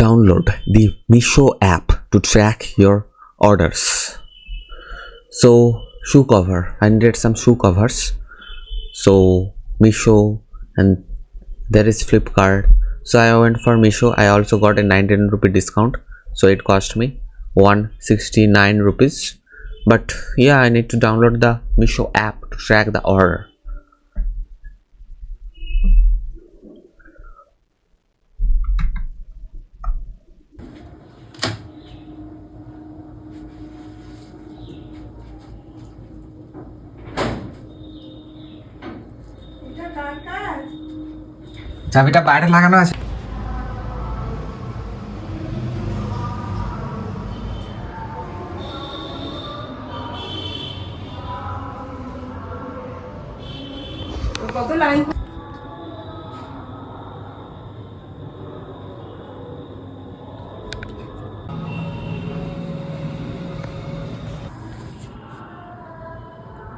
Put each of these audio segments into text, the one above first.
Download the Meesho app to track your orders. So shoe cover, I needed some shoe covers. So Meesho, and there is Flipkart. So I went for Meesho. I also got a 99 rupee discount, so it cost me 169 rupees. But yeah, I need to download the Meesho app to track the order. চাবিটা বাইরে লাগানো আছে। কত line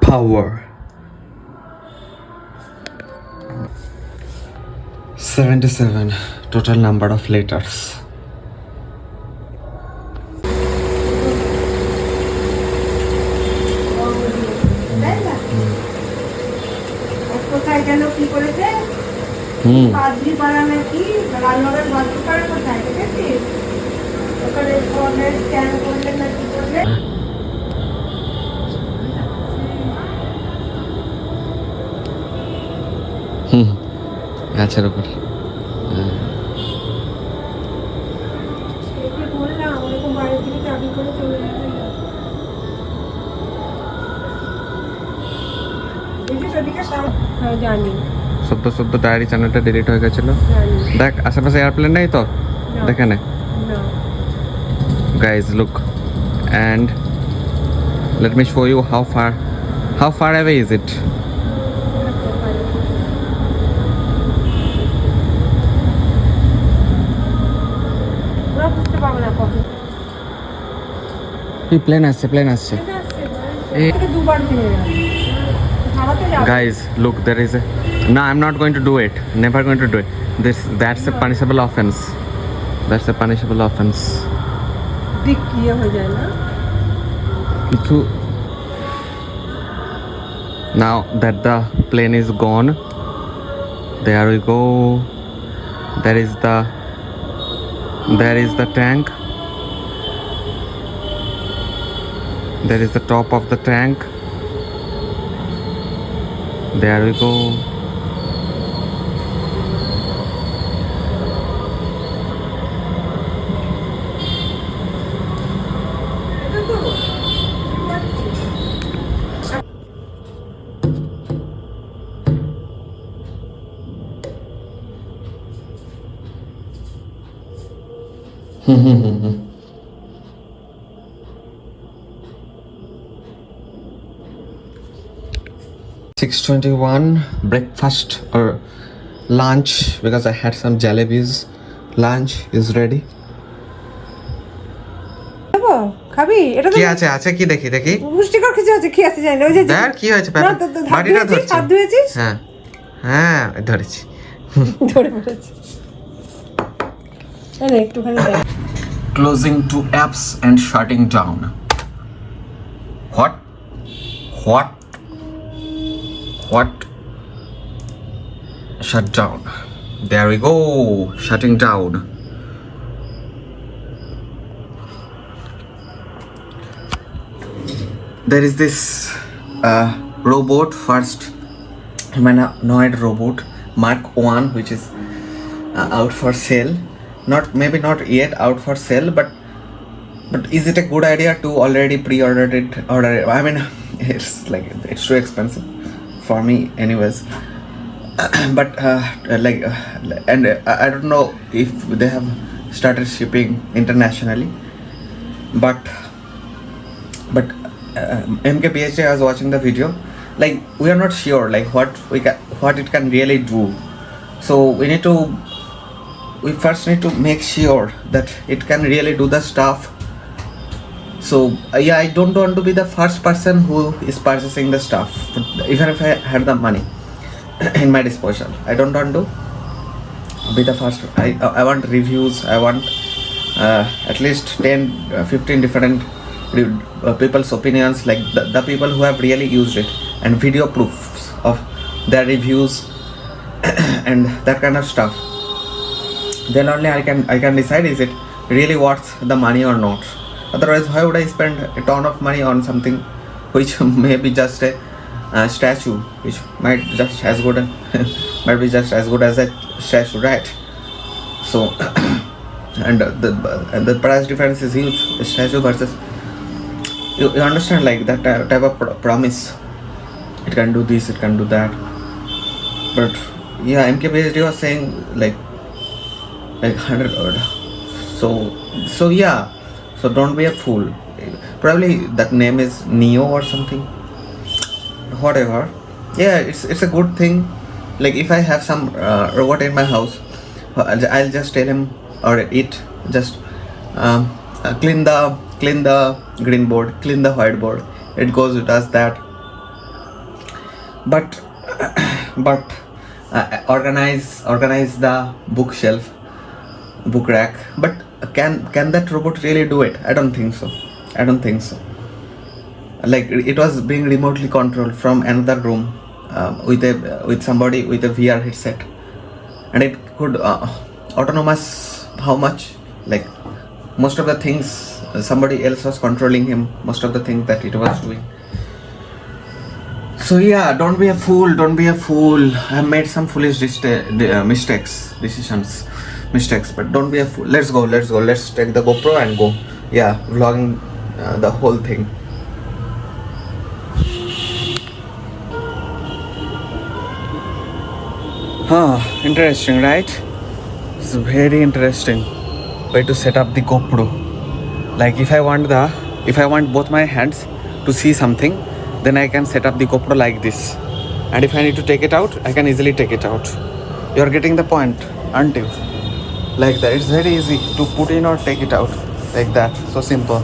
Power 77 total number of letters. কোথায় যেন কি করেছে পাদ্রি পাড়া নাকি রান্নাঘরের বাথরুম কোথায় দেখেছিস ওখানে ফোনে স্ক্যান করলে না কি করলে গাছের উপর বললাম ওরকম বাড়ি থেকে চাবি করে চলে যাবে জানি সদ্য ডায়েরি চ্যানেলটা ডিলিট হয়ে গেছিল। দেখ আশেপাশে এয়ারপ্লেন নেই তো, দেখে নে guys, look, and let me show you how far away is it. Plane আসছে guys, look, there is a no, I'm not going to do it, never going to do it. That's a punishable offense. কিছু now that the plane is gone, there we go. There is the tank. There is the top of the tank. There we go. Hmm. 6:21 breakfast or lunch, because I had some jalebis. Lunch is ready. খাবি এটা কি আছে কি দেখি পুষ্টিকর কিছু আছে, কি আছে জানি না। ওই যে দেখ কি হয়েছে, বাটিটা ধরছিস? হাত ধুয়েছিস? হ্যাঁ ধরেছি, ধরে পড়েছি। আরে একটুখানি দেখ। Closing to apps and shutting down. What? Shut down. There we go. Shutting down. There is this robot, first humanoid robot Mark 1, which is out for sale. Maybe not yet out for sale, but is it a good idea to already pre-order it? I mean, it's too expensive for me anyways. But and I don't know if they have started shipping internationally, but MKPHD, I was watching the video, like we are not sure like what it can really do. So we first need to make sure that it can really do the stuff. So yeah, I don't want to be the first person who is purchasing the stuff, even if I had the money in my disposal. I don't want to be the first. I want reviews. I want at least 10 15 different people's opinions, like the people who have really used it, and video proofs of their reviews and that kind of stuff. Then only I can decide is it really worth the money or not. Otherwise, why would I spend a ton of money on something which may be just a statue, which might just as good might be just as good as a statue, right? So and the price difference is huge. The statue versus you understand, like that type of promise. It can do this, it can do that. But yeah, MKBHD was saying like 100 odd. So yeah. So don't be a fool. Probably that name is Neo or something. Whatever. Yeah, it's a good thing. Like if I have some robot in my house, I'll just tell him or it just clean the green board, clean the white board. It goes, it does that. But organize the bookshelf, book rack. But can that robot really do it? I don't think so. Like it was being remotely controlled from another room with somebody with a VR headset, and it could autonomous how much, like most of the things somebody else was controlling him, most of the things that it was doing. So yeah, don't be a fool. I have made some foolish mistakes, but don't be a fool. Let's go. Let's take the GoPro and go. Yeah, vlogging the whole thing. Interesting, right? It's very interesting way to set up the GoPro. Like if I want both my hands to see something, then I can set up the GoPro like this. And if I need to take it out, I can easily take it out. You're getting the point, aren't you? Like that. It's very easy to put in or take it out. Like that. So simple.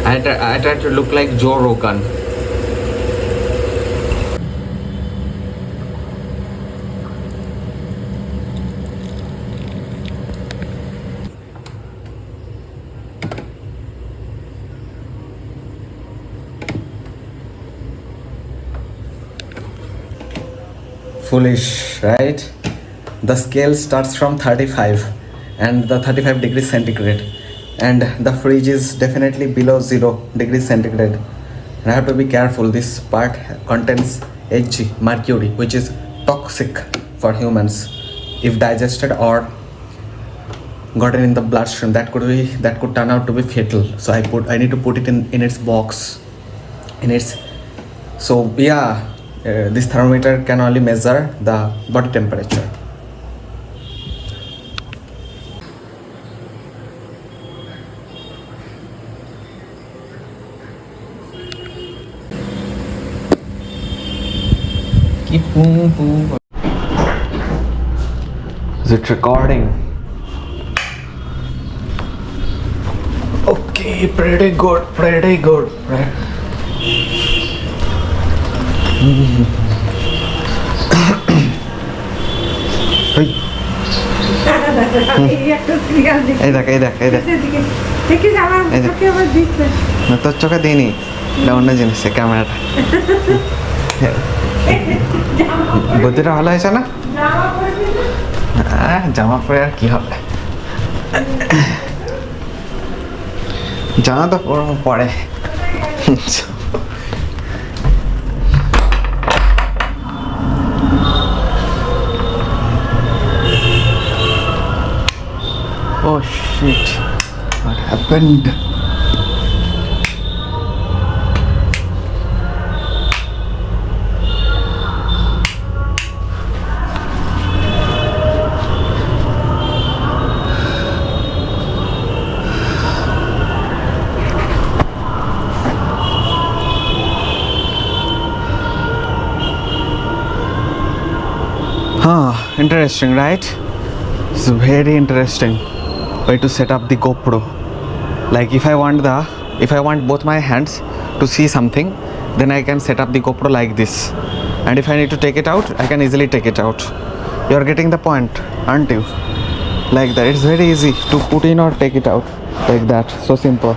I try to look like Joe Rogan. Foolish, right? The scale starts from 35 and the 35 degrees centigrade, and the fridge is definitely below 0 degrees centigrade. And I have to be careful. This part contains Hg, mercury, which is toxic for humans if digested or gotten in the bloodstream. That could turn out to be fatal. So I need to put it in its box, so yeah. This thermometer can only measure the body temperature. Is it recording? Okay, pretty good. তোর চোখে দিইনি, এটা অন্য জিনিস ক্যামেরাটা। বুদ্ধিটা ভালো হয়েছে না? জামা পরে আর কি হবে, জামা তো পরে। Oh shit, what happened? Interesting, right? It's very interesting way to set up the GoPro. Like if I want both my hands to see something, then I can set up the GoPro like this, and if I need to take it out, I can easily take it out. You are getting the point, aren't you? Like that. It's very easy to put in or take it out like that. So simple.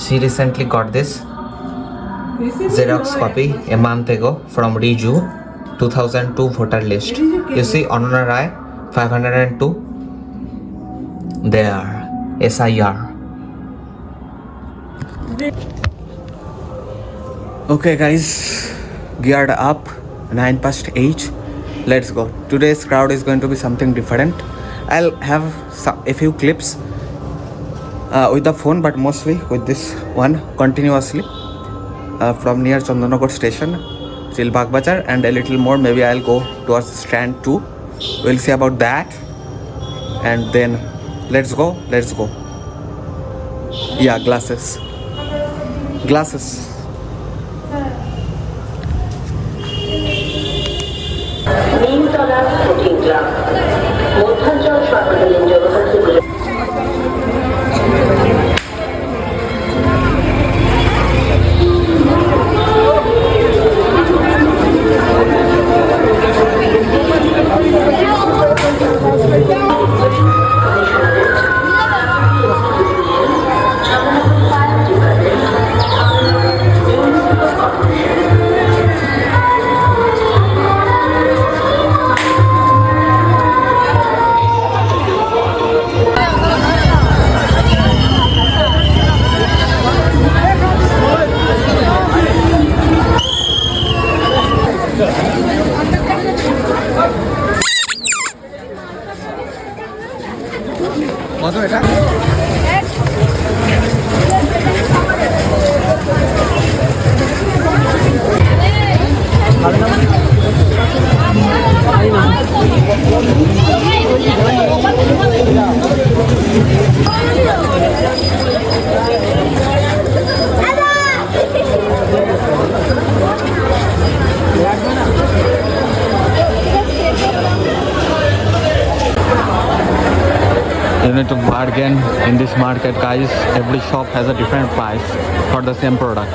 She recently got this Xerox copy a month ago from Riju, 2002 voter list. You see Anona Rai 502 there, SIR. Okay guys, geared up, 8:09. Let's go. Today's crowd is going to be something different. I'll have a few clips with the phone, but mostly with this one continuously from near Chandanagar station till Bagbazar, and a little more. Maybe I'll go towards Strand 2. We'll see about that, and then let's go. Yeah, glasses. Nimtala ফুটিং club মধ্যাঞ্চল সর্বজনীন জনস্বাস্থ্য কত এটা? You need to bargain in this market, guys. Every shop has a different price for the same product.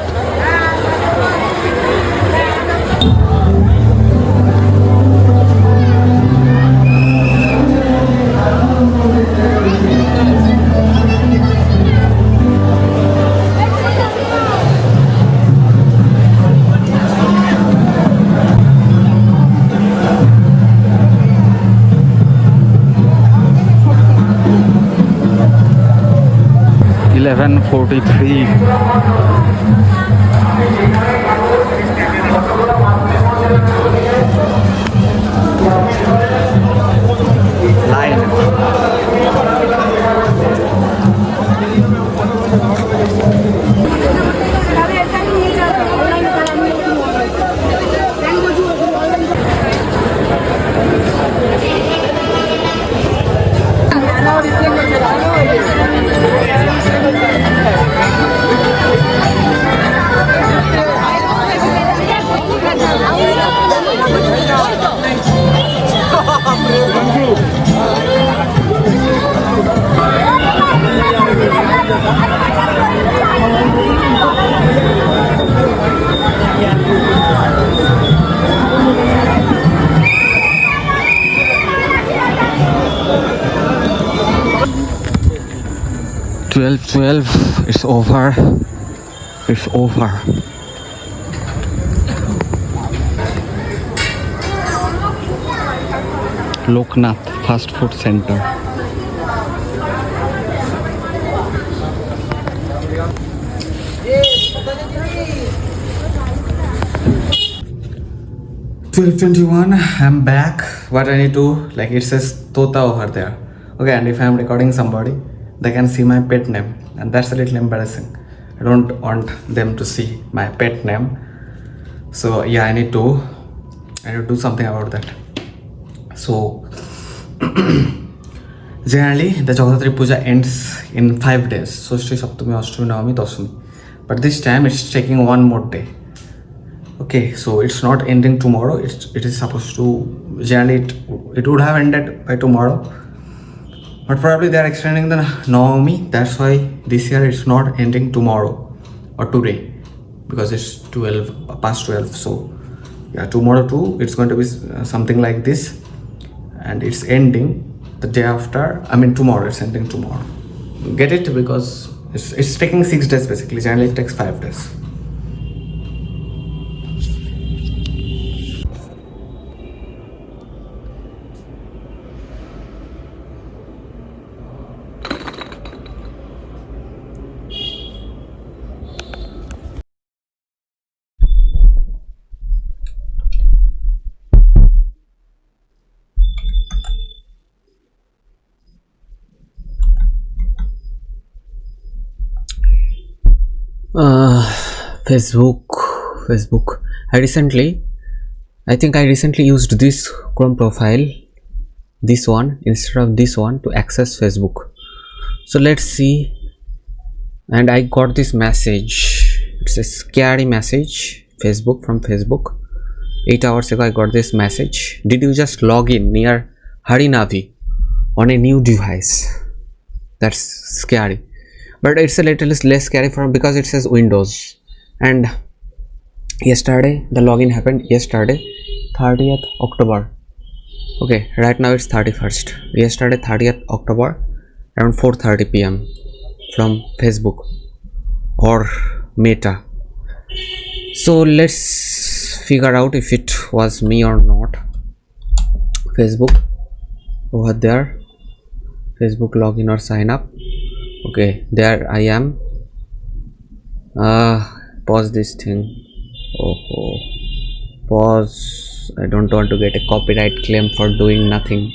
$11.43. Line. $12.12. It's over. Loknath Fast Food Center. $12:21. I'm back. What I need to, like, it says Tota over there. Okay, and if I'm recording somebody, they can see my pet name, and that's a little embarrassing. I don't want them to see my pet name. So yeah, I need to do something about that. So generally the Jagadhatri Puja ends in 5 days. Soshti, Saptami, Ashtami, Navami, Dasami. But this time it's taking one more day. Okay, so it's not ending tomorrow. It is supposed to, generally it would have ended by tomorrow, but probably they are extending the Navami. That's why this year it's not ending tomorrow or today, because it's 12 past 12. So yeah, tomorrow too it's going to be something like this, and it's ending the day after. I mean tomorrow, it's ending tomorrow. Get it? Because it's taking 6 days basically. Generally it takes 5 days. Facebook. I think I recently used this Chrome profile, this one, instead of this one, to access Facebook. So let's see. And I got this message. It's a scary message. From Facebook. 8 hours ago I got this message. Did you just log in near Harinavi on a new device? That's scary. But it's a little less scary because it says Windows. And yesterday the login happened, yesterday 30th October. Okay, right now it's 31st. Yesterday 30th October around 4:30 p.m. from Facebook or Meta. So let's figure out if it was me or not. Facebook, over there, Facebook login or sign up. Okay, there I am. Pause this thing. Pause. I don't want to get a copyright claim for doing nothing.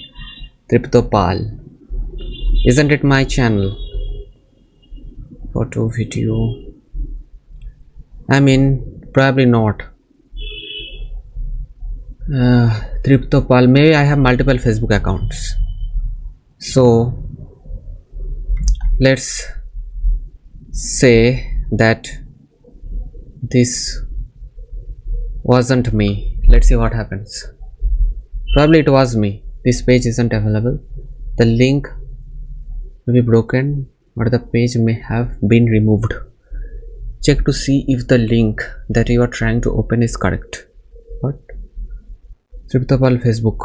Triptopal. Isn't it my channel? Photo, video. I mean, probably not. Triptopal. Maybe I have multiple Facebook accounts. So let's say that this wasn't me. Let's see what happens. Probably it was me. This page isn't available. The link may be broken, or the page may have been removed. Check to see if the link that you are trying to open is correct. What? Triptopal Facebook.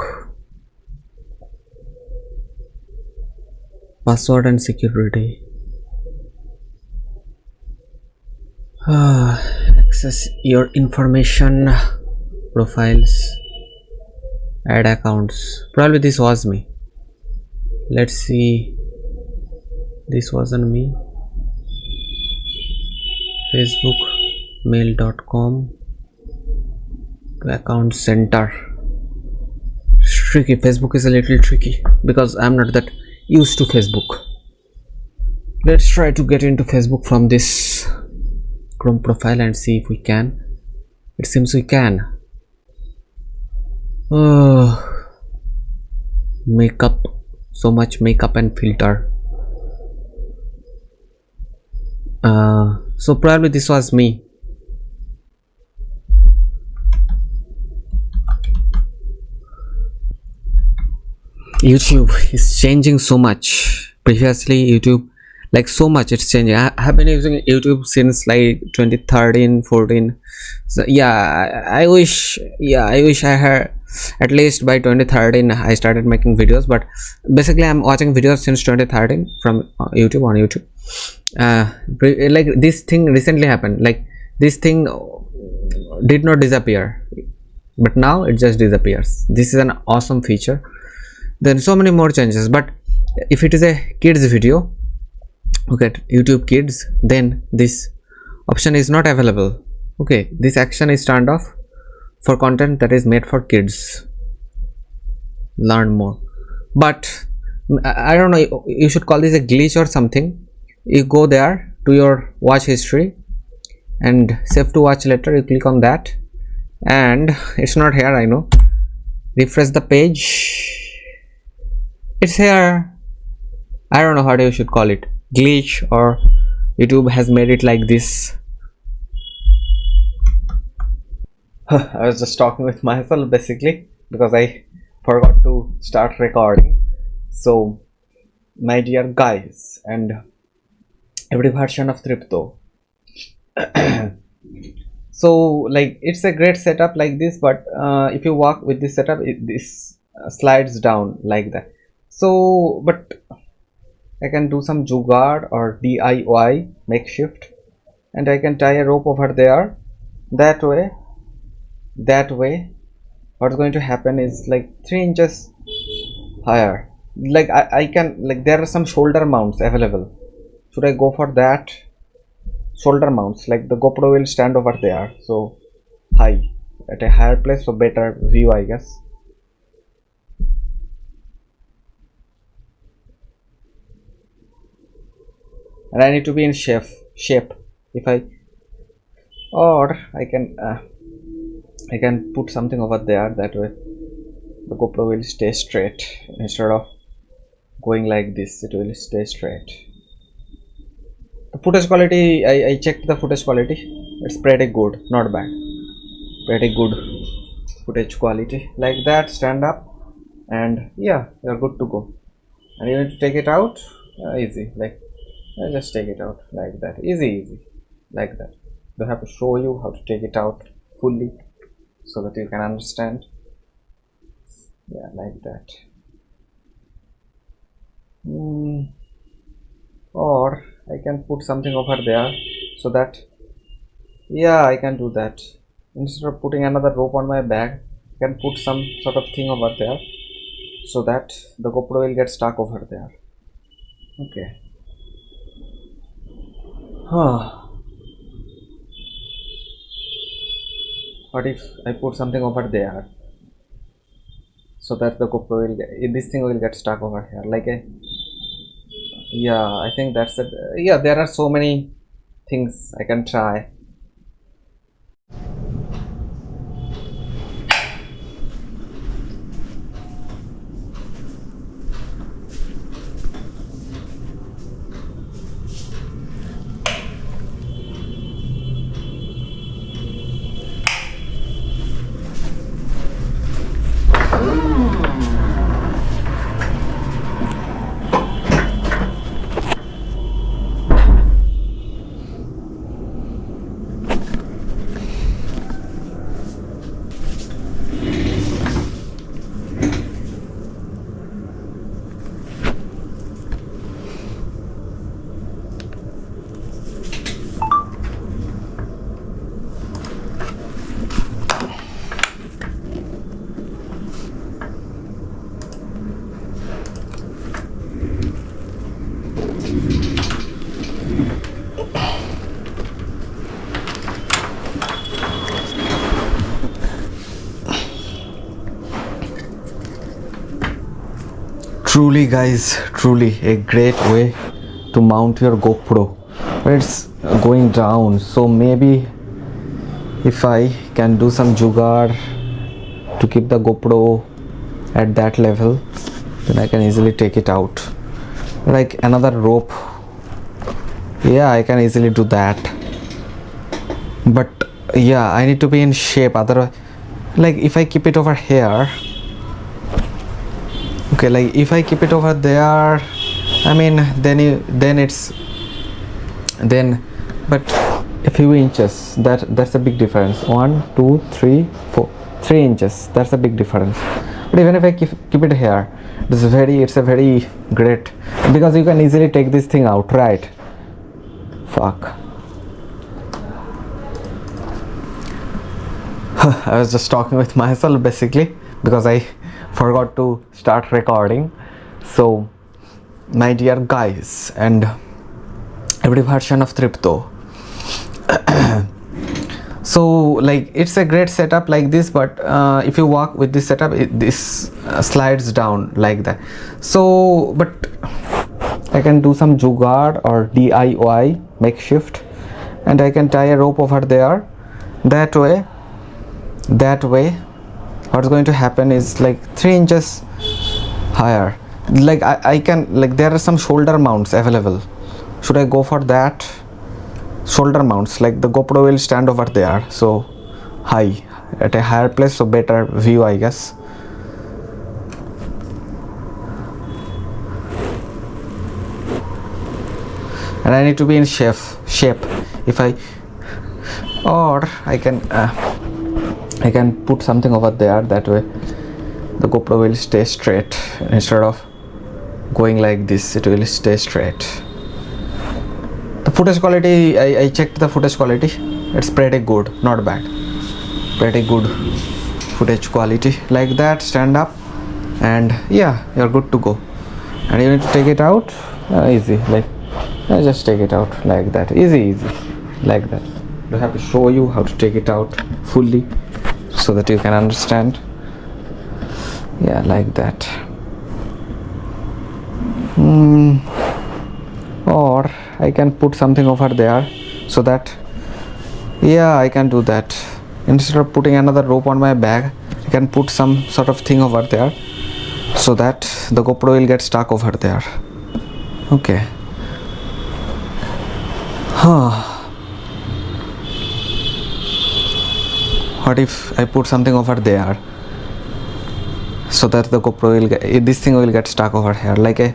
Password and security. Access your information, profiles, add accounts. Probably this was me. Let's see. This wasn't me. Facebook, mail.com, account center. It's tricky. Facebook is a little tricky because I'm not that used to Facebook. Let's try to get into Facebook from this Chrome profile and see if we can. It seems we can. Makeup, so much makeup and filter. So probably this was me. YouTube is changing so much. Previously YouTube, like so much it's changing. I have been using YouTube since like 2013 14. So yeah, I wish I had at least by 2013 I started making videos, but basically I'm watching videos since 2013 from YouTube, on YouTube. Like this thing recently happened, like this thing did not disappear, but now it just disappears. This is an awesome feature. Then so many more changes, but if it is a kids video, okay, YouTube Kids, then this option is not available. Okay, this action is turned off for content that is made for kids. Learn more. But I don't know, you should call this a glitch or something. You go there to your watch history and save to watch later. You click on that and it's not here, I know. Refresh the page. It's here. I don't know what you should call it, glitch, or YouTube has made it like this. I was just talking with myself basically because I forgot to start recording. So, my dear guys and every version of Tripto. So, like, it's a great setup like this, but if you walk with this setup, this slides down like that. So, but I can do some jugaad or DIY makeshift, and I can tie a rope over there. That way, what's going to happen is like 3 inches higher. Like I can, like, there are some shoulder mounts available. Should I go for that? Shoulder mounts, like the GoPro will stand over there, so high, at a higher place for better view, I guess. And I need to be in shape. If I, or I can put something over there. That way the GoPro will stay straight instead of going like this. It will stay straight. The footage quality, I checked the footage quality. It's pretty good, not bad. Pretty good footage quality. Like that, stand up, and yeah, you're good to go. And you need to take it out, easy. Like, just take it out like that, easy, like that. Don't have to show you how to take it out fully so that you can understand. Yeah, like that. Or I can put something over there so that, yeah, I can do that. Instead of putting another rope on my back, I can put some sort of thing over there so that the GoPro will get stuck over there. Okay. What if I put something over there so that the GoPro will get, this thing will get stuck over here, like a, yeah, I think that's it. Yeah, there are so many things I can try. Truly guys, truly a great way to mount your GoPro, but it's going down, so maybe if I can do some jugaad to keep the GoPro at that level, then I can easily take it out. Like another rope, yeah, I can easily do that, but yeah, I need to be in shape. Otherwise, like if I keep it over here, okay, like if I keep it over there, I mean, but a few inches, that's a big difference. 1 2 3 4 3 inches, that's a big difference. But even if I keep it here, it's a very great, because you can easily take this thing out, right? Fuck. I was just talking with myself basically because I forgot to start recording. So, my dear guys and every version of Tripto. So, like, it's a great setup like this, but if you walk with this setup, this slides down like that. So, but I can do some jugaad or DIY makeshift, and I can tie a rope over there. That way, what's going to happen is like 3 inches higher. like I can, like there are some shoulder mounts available. Should I go for that? Shoulder mounts, like the GoPro will stand over there, so high, at a higher place, so better view, I guess. And I need to be in shape. If I, or I can put something over there, that way the GoPro will stay straight. Instead of going like this, it will stay straight. The footage quality, I checked the footage quality, it's pretty good, not bad, pretty good footage quality. Like that, stand up, and yeah, you're good to go. And you need to take it out, easy, like just take it out like that, easy, like that. I have to show you how to take it out fully so that you can understand. Yeah, like that. Or I can put something over there, so that, yeah, I can do that. Instead of putting another rope on my bag, I can put some sort of thing over there, so that the GoPro will get stuck over there. Okay. What if I put something over there, so that the GoPro will get, this thing will get stuck over here, like a,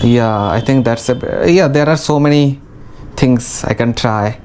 yeah, I think that's a, yeah, there are so many things I can try.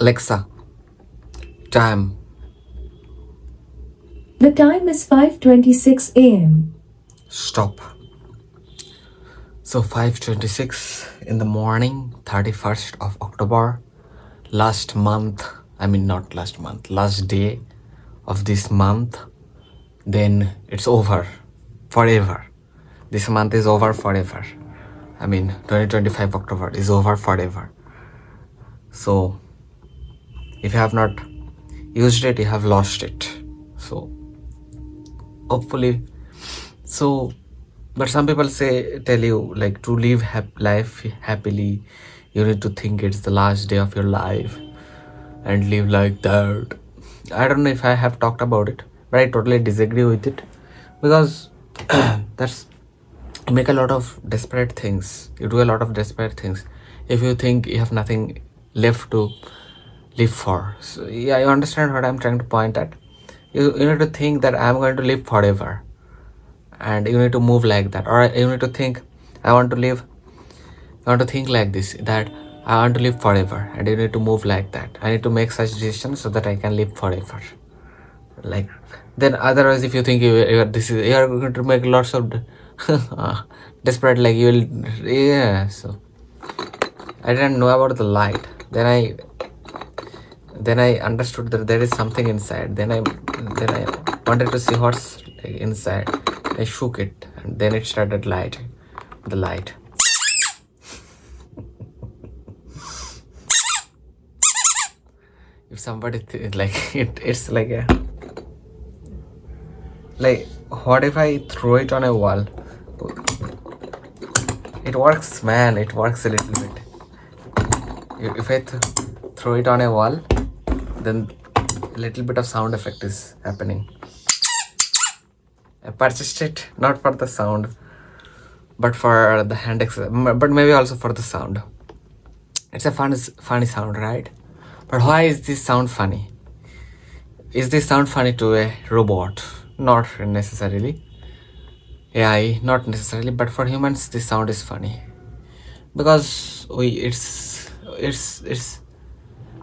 Alexa, time. The time is 5:26 a.m. Stop. So 5:26 in the morning, 31st of October, last month, not last month, last day of this month, then it's over forever. This month is over forever. 2025 October is over forever. So if you have not used it, you have lost it. So hopefully, but some people tell you like to live life happily, you need to think it's the last day of your life and live like that. I don't know if I have talked about it, but I totally disagree with it, because that's you make a lot of desperate things. You do a lot of desperate things if you think you have nothing left to live for. So yeah, you understand what I'm trying to point at. You need to think that I'm going to live forever, and you need to move like that. Or you need to think, I want to think like this, that I want to live forever, and you need to move like that. I need to make such decisions so that I can live forever. Like, then otherwise if you think you are going to make lots of desperate, like you will, yeah. So I didn't know about the light. Then I understood that there is something inside. Then I wanted to see what's inside. I shook it, and then it started lighting. The light. If somebody it's like a, like, what if I throw it on a wall? It works, man. It works a little bit. If I throw it on a wall, then a little bit of sound effect is happening. I purchased it not for the sound, but for the hand but maybe also for the sound. It's a funny sound, right? But why is this sound funny? Is this sound funny to a robot? Not necessarily. AI, not necessarily, but for humans this sound is funny, because it's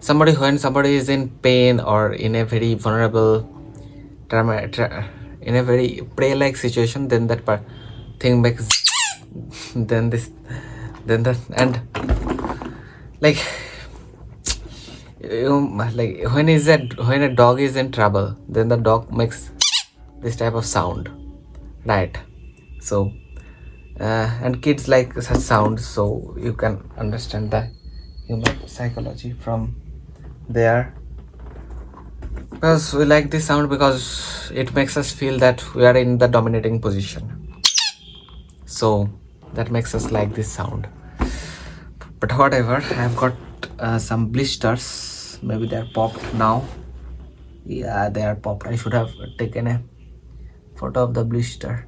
somebody, when somebody is in pain or in a very vulnerable in a very prey-like situation, then that thing makes then that, and like, when a dog is in trouble, then the dog makes this type of sound, right? So and kids like such sounds, so you can understand the human psychology from there, because we like this sound because it makes us feel that we are in the dominating position. So that makes us like this sound. But whatever, I've got some blisters. Maybe they're popped now. Yeah, they are popped. I should have taken a photo of the blister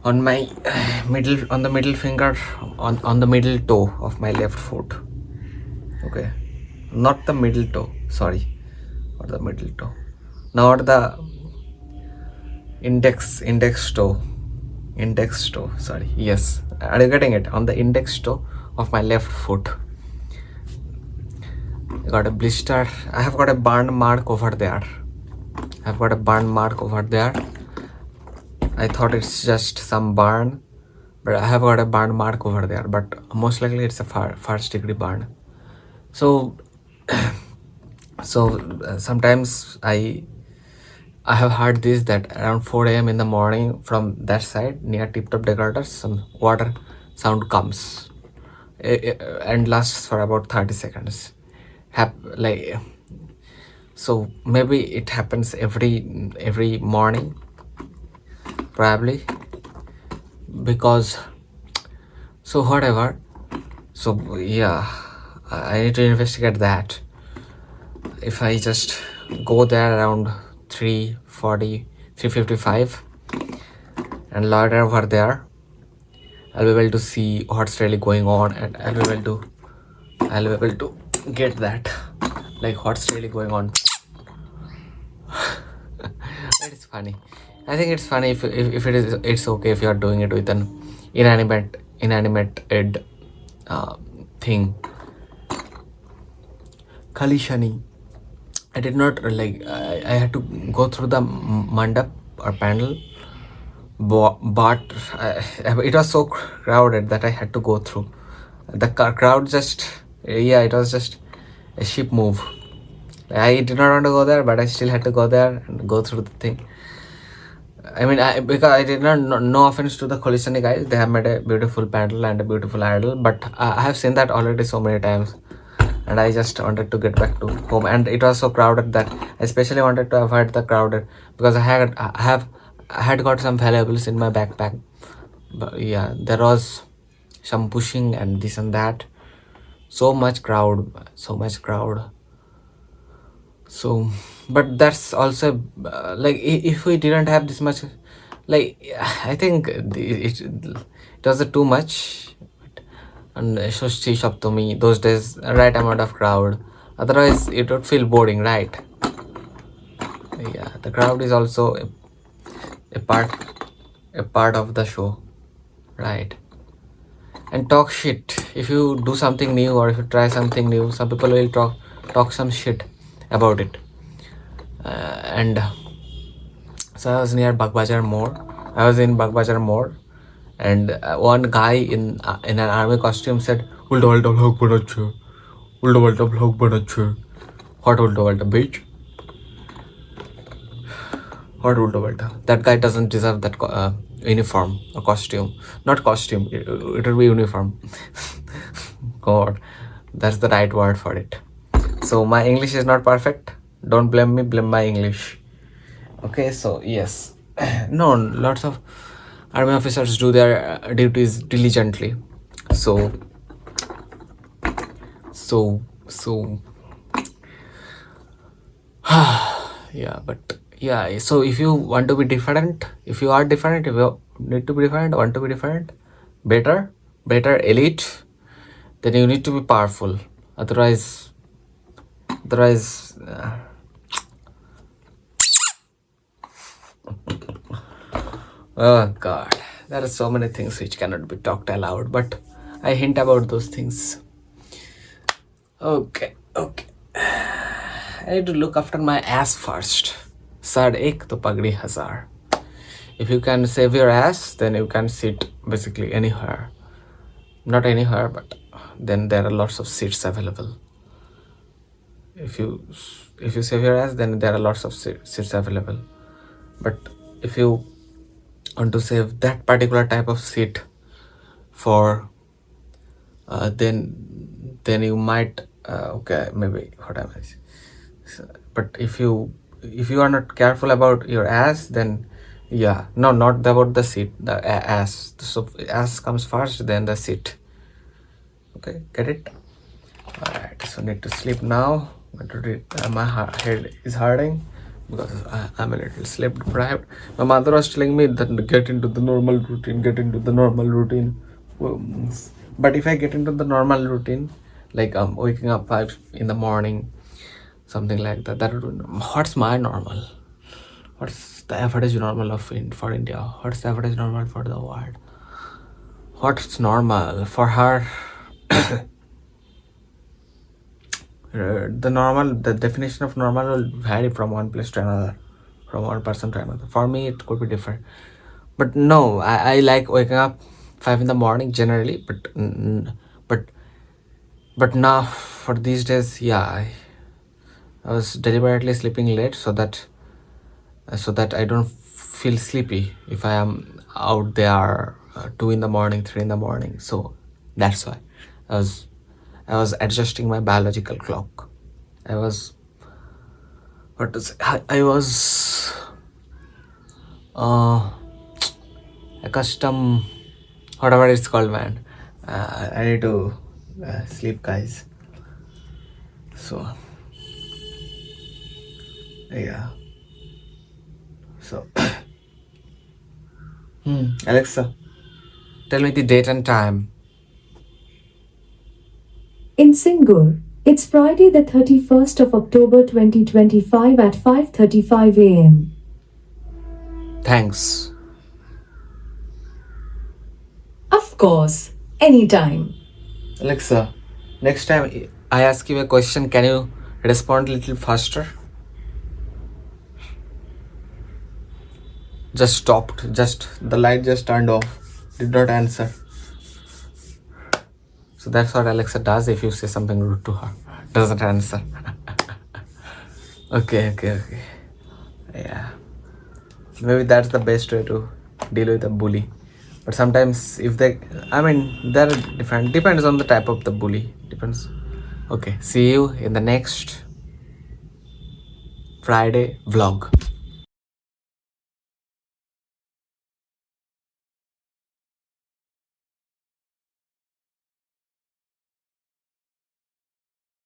on my on the middle finger, on the middle toe of my left foot. Okay, not the middle toe, sorry, or the middle toe, not the index toe, sorry. Yes, are you getting it? On the index toe of my left foot, I got a blister. I have got a burn mark over there. I thought it's just some burn, but I have got a burn mark over there, but most likely it's a first degree burn. So sometimes I have heard this, that around 4 a.m. in the morning, from that side near Tip Top Decorators, some water sound comes and lasts for about 30 seconds. So maybe it happens every morning, probably, because, so whatever. So yeah, I need to investigate that. If I just go there around 3:40, 3:55 and loiter over there, I'll be able to see what's really going on, and I'll be able to get that, like, what's really going on. It's funny. I think it's funny if it's okay if you are doing it with an inanimate thing. Kalishani. I did not like. I had to go through the mandap or panel, but it was so crowded that I had to go through. The crowd just, yeah, it was just a sheep move. I did not want to go there, but I still had to go there and go through the thing. I mean, because I did not, no offense to the Kholisani guys, they have made a beautiful panel and a beautiful idol, but I have seen that already so many times, and I just wanted to get back to home, and it was so crowded that I especially wanted to avoid the crowded, because I had got some valuables in my backpack, but yeah, there was some pushing and this and that, so much crowd. So, but that's also like if we didn't have this much, like I think it was too much. And Shoshti Shaptami, those days, right amount of crowd. Otherwise, it would feel boring, right? Yeah, the crowd is also a part of the show, right? And talk shit. If you do something new or if you try something new, some people will talk some shit about it. And so I was near Bagbazar Mall. I was in Bagbazar Mall, and one guy in an army costume said, "Ulta ulta vlog banache, ulta ulta vlog banache." What ulta ulta, bitch? What ulta ulta? That guy doesn't deserve that uniform or costume. Not costume. It will be uniform. God, that's the right word for it. So my English is not perfect. Don't blame me, blame my English. Okay, so yes. No, lots of army officers do their duties diligently. So yeah, but yeah, so if you want to be different, if you are different, if you need to be different, want to be different, better, elite, then you need to be powerful. Otherwise oh god, there are so many things which cannot be talked aloud, but I hint about those things. Okay. I need to look after my ass first. Sad ek to pagdi hazar. If you can save your ass, then you can sit basically anywhere. Not anywhere, but then there are lots of seats available. If you save your ass, then there are lots of seats available. But if you want to save that particular type of seat for then you might okay, maybe what am I saying? But if you are not careful about your ass, then yeah, no, not about the seat, the ass. So ass comes first, then the seat. Okay, get it? Alright, so need to sleep now. My head is hurting because I'm a little sleep deprived. My mother was telling me that get into the normal routine. But if I get into the normal routine, like I'm waking up 5 in the morning, something like that, what's my normal? What's the average normal for India? What's the average normal for the world? What's normal for her? The definition of normal will vary from one place to another, from one person to another. For me, it could be different. But no, I like waking up 5 in the morning generally, but now for these days, yeah, I was deliberately sleeping late so that I don't feel sleepy if I am out there 2 in the morning, 3 in the morning. So that's why I was adjusting my biological clock. I was accustomed, whatever it's called, man. I need to sleep, guys. So yeah. So Alexa, tell me the date and time. In Singur, it's Friday the 31st of October 2025 at 5:35 a.m. Thanks. Of course, anytime. Alexa, next time I ask you a question, can you respond a little faster. Just stopped, just the light just turned off, did not answer. So that's what Alexa does if you say something rude to her, doesn't answer. Okay. Yeah, maybe that's the best way to deal with a bully. But sometimes if they, I mean, they're different, depends on the type of the bully, depends. Okay, see you in the next Friday vlog.